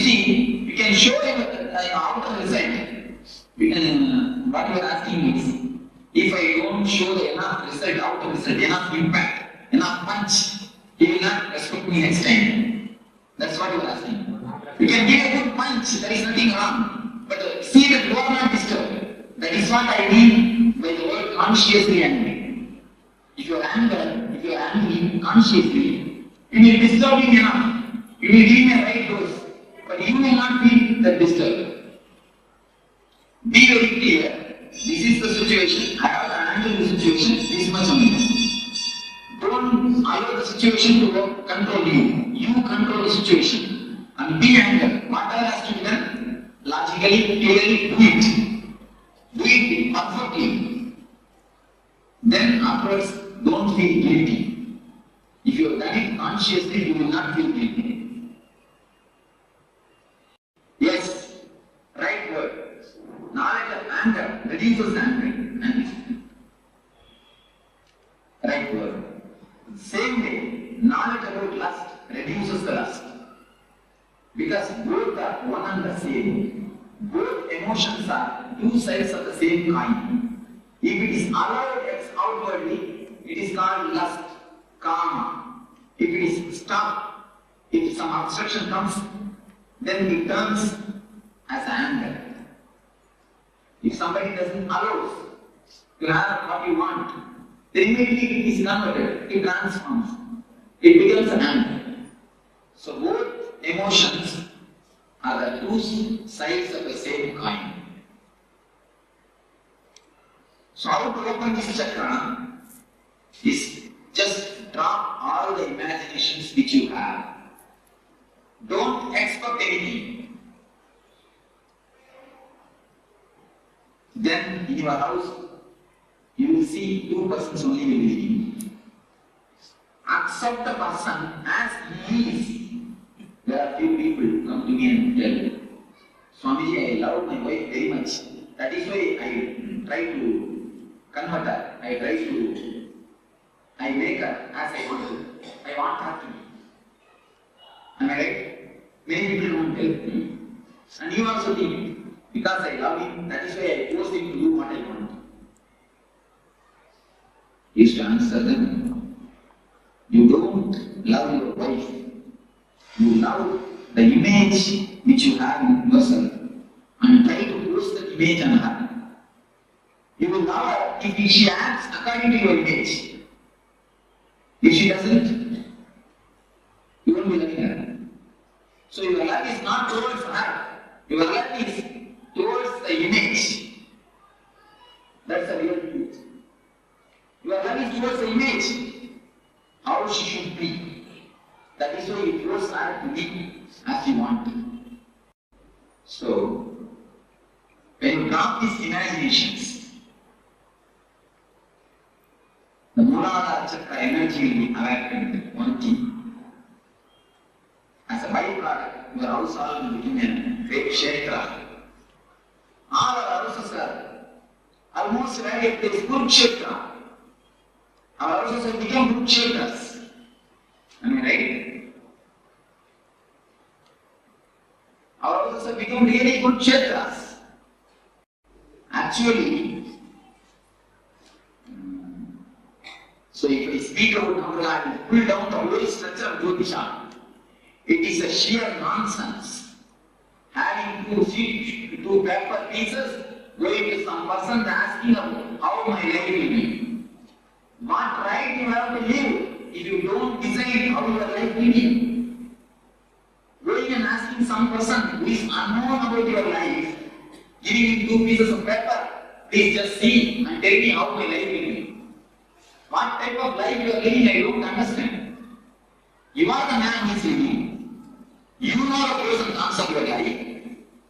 show him the outer result. What you are asking is, if I don't show the enough result, outer result, enough impact, enough punch, he will not respect me next time. That's what you are asking. You can give a good punch, there is nothing wrong. But see that you are not disturbed. That is what I mean by the word consciously angry. If you are angry consciously, you will disturb him enough. You will give him a right dose. But you will not feel that disturbed. Be very clear. This is the situation. I have to handle the situation this much only. Don't allow the situation to control you. You control the situation. And be angry. Whatever has to be done, logically, clearly do it. Do it perfectly. Then afterwards, don't feel guilty. If you have done it consciously, you will not feel guilty. Yes, right word. Knowledge of anger reduces anger. Right word. Same way, knowledge about lust reduces the lust. Because both are one and the same. Both emotions are two sides of the same coin. If it is allowed outwardly, it is called lust, karma. If it is stopped, if some obstruction comes, then it turns as anger. If somebody doesn't allow to have what you want, then immediately it is converted, it transforms, it becomes an anger. So both emotions are the two sides of the same coin. So how to open this chakra is just drop all the imaginations which you have. Don't expect anything. Then in your house, you will see two persons only will be living. Accept the person as he is. There are few people come to me and tell, Swamiji, I love my wife very much. That is why I try to convert her. I make her as I want to. I want her to be. Am I right? Many people won't tell me. And you also think, because I love him, that is why I force him to do what I want. Is to answer them. You don't love your wife. You love the image which you have in yourself and try to force that image on her. You will love her if she acts according to your image. If she doesn't, you won't be loving her. So your love is not towards her. Your love is towards the image. That's the real truth. Your love is towards the image. How she should be. That is why you force her to be as you want. So, when you drop these imaginations, the Mooladhara Chakra energy will be awakened. One thing. As a byproduct, your house all will become a great Kshetra. All our houses are almost ready to this good Kshetra. Our houses have become good Kshetras. Am I right? Our houses have become really good Kshetras. Actually, so if I speak about Namrata, I will pull down the whole structure of Jyotisha. It is a sheer nonsense. Having two paper pieces, going to some person asking how my life will be. What right you have to live? If how your life will be. Going and asking some person who is unknown about your life, giving him two pieces of paper, please just see and tell me how my life will be. What type of life you are living, I don't understand. You are the man who is living. You know the pros and cons of your life.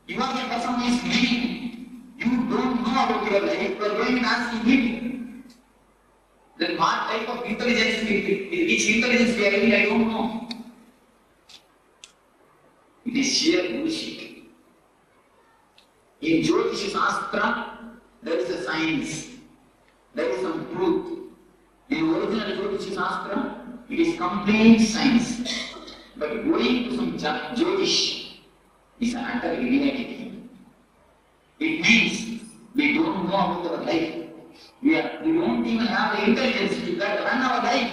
You are the person who is living. You don't know about your life. You are going and asking him. Then what type of intelligence, which intelligence we are living, I don't know. It is sheer bullshit. In Jyotish Shastra, there is a science. There is some truth. In original Jyotish Shastra, it is complete science. But going to some Jyotish is an utter idiotic. It means we don't know about our life. We don't even have the intelligence to run our life.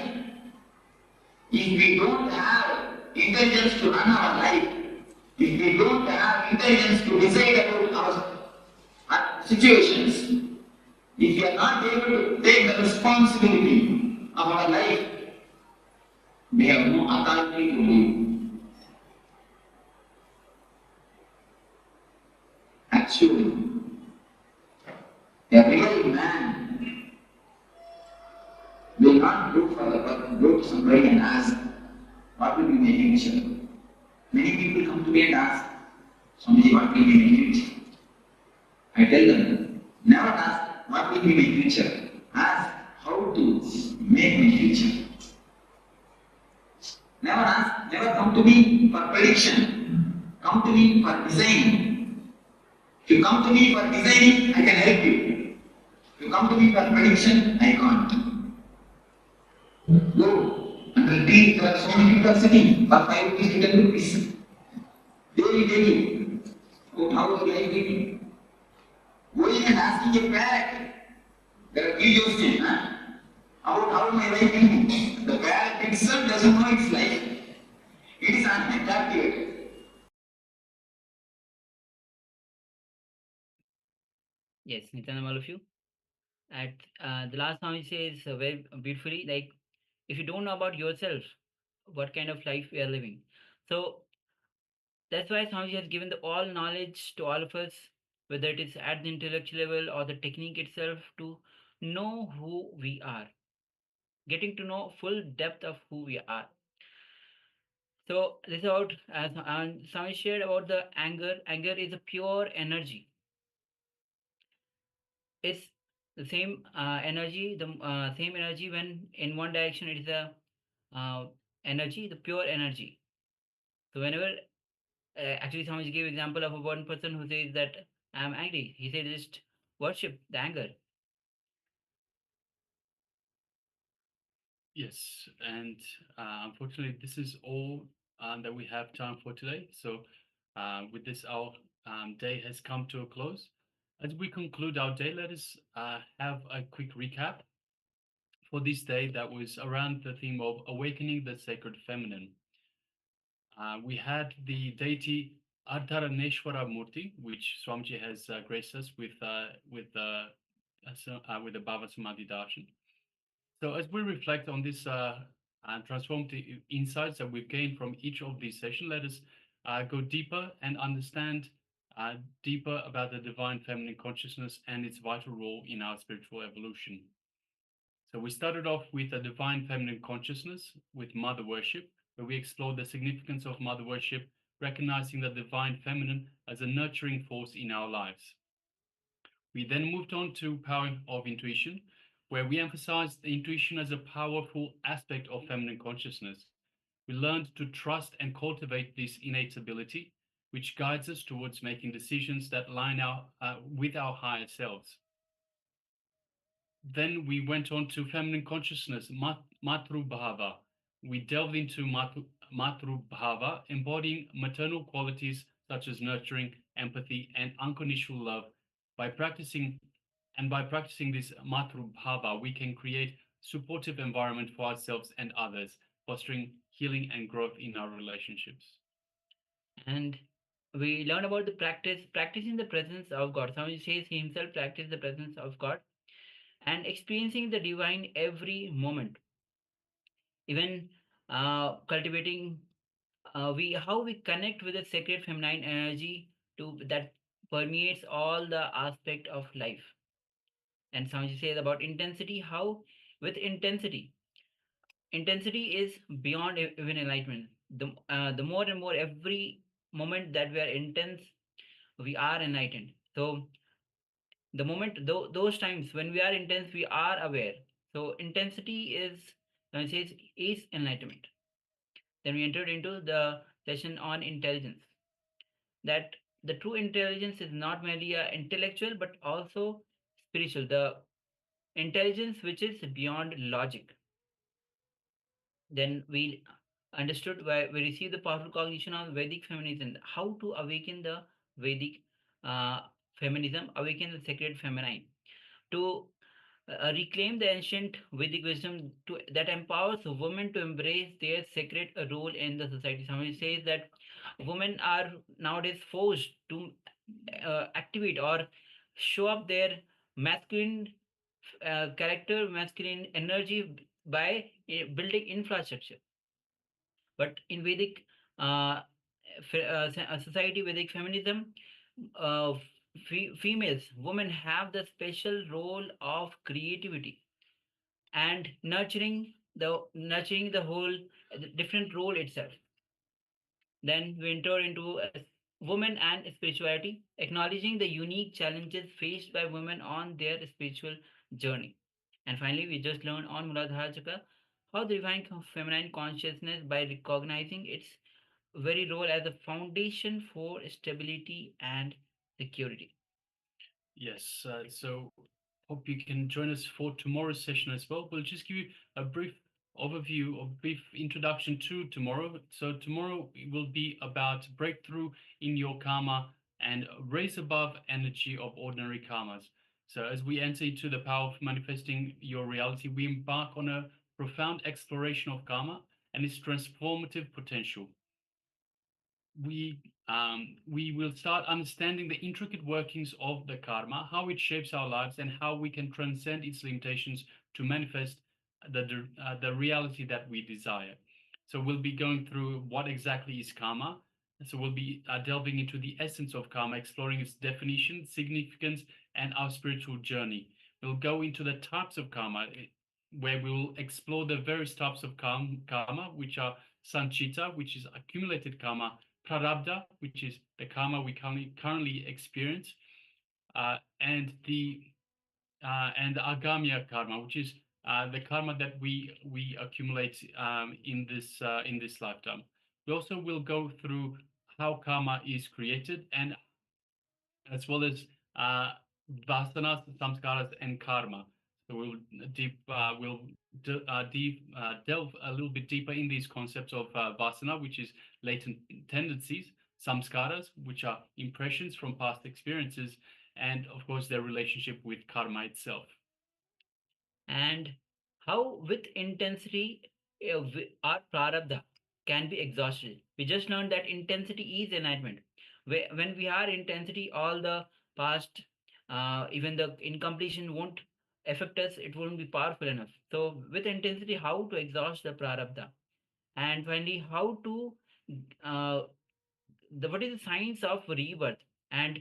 If we don't have intelligence to run our life, if we don't have intelligence to decide about our situations, if we are not able to take the responsibility of our life, we have no authority to live. Actually, a real man will not go to somebody and ask, what will be my future? Many people come to me and ask, Swamiji, what will be my future? I tell them, never ask, what will be my future? Ask, how to make my future. Never come to me for prediction. Come to me for design. If you come to me for designing, I can help you. If you come to me for prediction, I can't. Go and repeat. There are so many people sitting for 5 rupees to 10 rupees. Daily. About how your life will be. Going and asking a parrot. There are videos about how my life will be. The parrot itself doesn't know its life. It is unattractive. Yes, Nityanand, all of you. At the last time he says very beautifully, like if you don't know about yourself, what kind of life we are living. So that's why Swamiji has given the all knowledge to all of us, whether it is at the intellectual level or the technique itself, to know who we are, getting to know full depth of who we are. So this is about as Swami shared about the anger. Anger is a pure energy. It's the same energy, the same energy when in one direction it is a energy, the pure energy. So whenever actually Swami gave example of a one person who says that I'm angry, he said just worship the anger. Yes, and unfortunately, this is all that we have time for today. So, with this, our day has come to a close. As we conclude our day, let us have a quick recap for this day that was around the theme of awakening the sacred feminine. We had the deity Ardharaneshwara Murti, which Swamiji has graced us with the Bhava Samadhi Darshan. So as we reflect on this and transformative insights that we've gained from each of these sessions, let us go deeper and understand deeper about the divine feminine consciousness and its vital role in our spiritual evolution. So we started off with a divine feminine consciousness with mother worship, where we explored the significance of mother worship, recognizing the divine feminine as a nurturing force in our lives. We then moved on to power of intuition, where we emphasized intuition as a powerful aspect of feminine consciousness. We learned to trust and cultivate this innate ability, which guides us towards making decisions that line with our higher selves. Then we went on to feminine consciousness, Matru Bhava. We delved into Matru Bhava, embodying maternal qualities such as nurturing, empathy, and unconditional love. By practicing this Matru Bhava, we can create supportive environment for ourselves and others, fostering healing and growth in our relationships. And we learn about the practicing the presence of God. Swami says he himself practiced the presence of God and experiencing the divine every moment. Even cultivating we how we connect with the sacred feminine energy to that permeates all the aspect of life. And Swamiji says about intensity, how with intensity is beyond even enlightenment. The more and more every moment that we are intense, we are enlightened. So the moment those times when we are intense, we are aware. So intensity is, it says, is enlightenment. Then we entered into the session on intelligence. That the true intelligence is not merely intellectual but also spiritual. The intelligence which is beyond logic. Then we understood why we received the powerful cognition of Vedic feminism, how to awaken the Vedic uh, feminism, awaken the sacred feminine, to reclaim the ancient Vedic wisdom that empowers women to embrace their sacred role in the society. Somebody says that women are nowadays forced to activate or show up their masculine character, masculine energy by building infrastructure. But in Vedic society, Vedic feminism, females, women have the special role of creativity and nurturing the whole different role itself. Then we enter into women and spirituality, acknowledging the unique challenges faced by women on their spiritual journey. And finally, we just learned on Muladhara Chakra how the divine feminine consciousness by recognizing its very role as a foundation for stability and security. Yes, so hope you can join us for tomorrow's session as well. We'll just give you a brief overview or brief introduction to tomorrow. So tomorrow will be about breakthrough in your karma and raise above energy of ordinary karmas. So as we enter into the power of manifesting your reality, we embark on a profound exploration of karma and its transformative potential. We will start understanding the intricate workings of the karma, how it shapes our lives, and how we can transcend its limitations to manifest the reality that we desire. So we'll be going through what exactly is karma. So we'll be delving into the essence of karma, exploring its definition, significance, and our spiritual journey. We'll go into the types of karma, where we will explore the various types of karma, which are sanchita, which is accumulated karma, prarabdha, which is the karma we currently experience, and the agamya karma, which is the karma that we accumulate in this lifetime. We also will go through how karma is created, and as well as uh, vasanas, samskaras, and karma. So we'll delve a little bit deeper in these concepts of vasana, which is latent tendencies, samskaras, which are impressions from past experiences, and of course their relationship with karma itself. And how with intensity our prarabdha can be exhausted. We just learned that intensity is enlightenment. When we are intensity, all the past, even the incompletion won't affect us. It won't be powerful enough. So with intensity, how to exhaust the prarabdha, and finally how to uh, what is the science of rebirth, and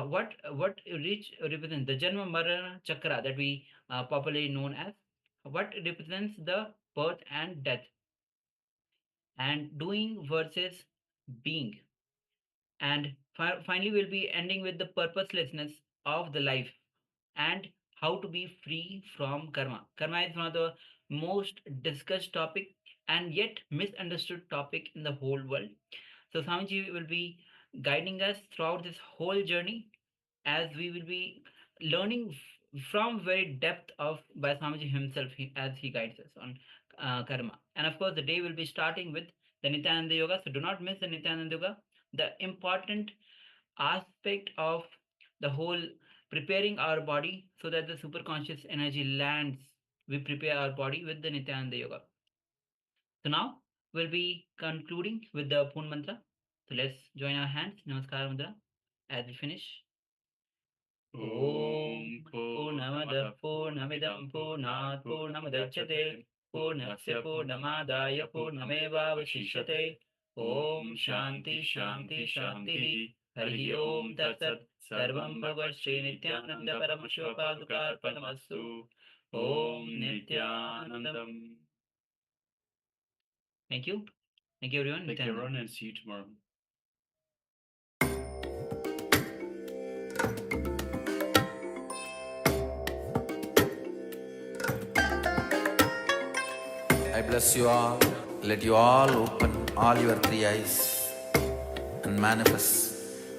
what which represents the Janma Marana Chakra that we popularly known as, what represents the birth and death, and doing versus being. And finally we'll be ending with the purposelessness of the life, and how to be free from karma. Karma is one of the most discussed topic and yet misunderstood topic in the whole world. So Swamiji will be guiding us throughout this whole journey, as we will be learning from very depth of by Swamiji himself, as he guides us on karma. And of course, the day will be starting with the Nityananda Yoga. So do not miss the Nityananda Yoga, the important aspect of the whole preparing our body so that the superconscious energy lands. We prepare our body with the Nityananda Yoga. So now we'll be concluding with the Pun Mantra. So let's join our hands, Namaskar Mudra, as we finish. Om Om Purnamada Purnamidam Purnat Purnamudachyate पूर्णस्य पूर्णमादाय पूर्णमेवावशिष्यते. ॐ शान्ति शान्ति शान्तिः. हरिः ओम तत्सत्. सर्वं भगवत्-श्रीनित्यानन्द परमशिवपादुकार्पणमस्तु. ॐ नित्यानन्दम्. Thank you. Thank you everyone. Thank you everyone, and see you tomorrow. I bless you all. Let you all open all your three eyes and manifest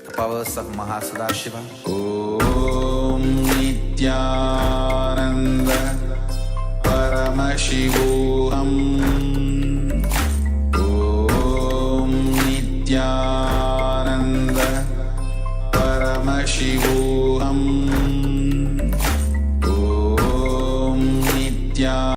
the powers of Mahasadashiva. Om Nityananda Paramashivoham. Om Nityananda Paramashivoham.